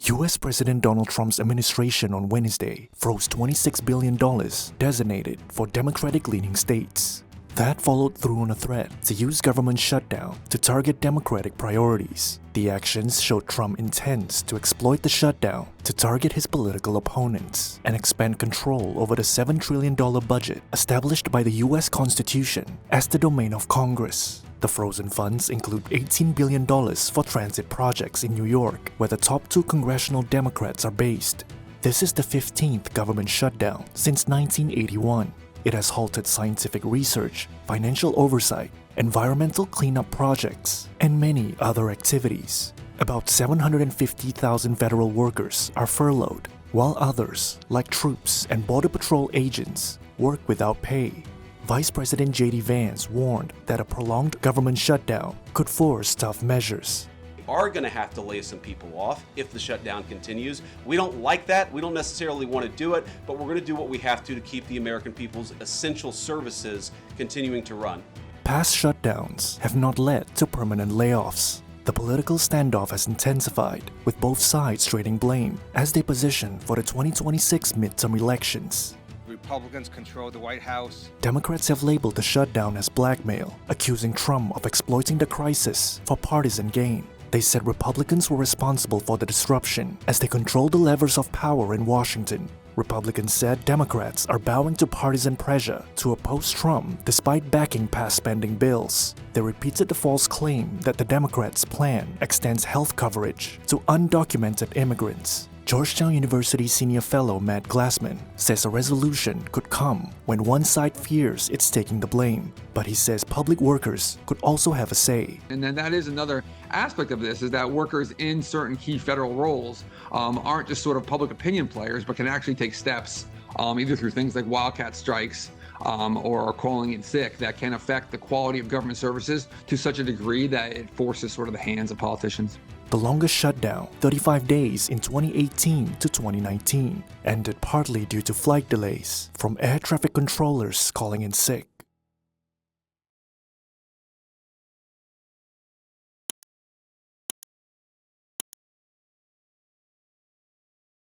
U.S. President Donald Trump's administration on Wednesday froze $26 billion designated for Democratic-leaning states. That followed through on a threat to use government shutdown to target Democratic priorities. The actions showed Trump intends to exploit the shutdown to target his political opponents and expand control over the $7 trillion budget established by the U.S. Constitution as the domain of Congress. The frozen funds include $18 billion for transit projects in New York, where the top two congressional Democrats are based. This is the 15th government shutdown since 1981. It has halted scientific research, financial oversight, environmental cleanup projects, and many other activities. About 750,000 federal workers are furloughed, while others, like troops and Border Patrol agents, work without pay. Vice President J.D. Vance warned that a prolonged government shutdown could force tough measures. Are going to have to lay some people off if the shutdown continues. We don't like that. We don't necessarily want to do it, but we're going to do what we have to keep the American people's essential services continuing to run. Past shutdowns have not led to permanent layoffs. The political standoff has intensified, with both sides trading blame as they position for the 2026 midterm elections. Republicans control the White House. Democrats have labeled the shutdown as blackmail, accusing Trump of exploiting the crisis for partisan gain. They said Republicans were responsible for the disruption as they control the levers of power in Washington. Republicans said Democrats are bowing to partisan pressure to oppose Trump despite backing past spending bills. They repeated the false claim that the Democrats' plan extends health coverage to undocumented immigrants. Georgetown University senior fellow Matt Glassman says a resolution could come when one side fears it's taking the blame, but he says public workers could also have a say. And then that is another aspect of this, is that workers in certain key federal roles aren't just sort of public opinion players, but can actually take steps either through things like wildcat strikes or calling in sick that can affect the quality of government services to such a degree that it forces sort of the hands of politicians. The longest shutdown, 35 days in 2018 to 2019, ended partly due to flight delays from air traffic controllers calling in sick.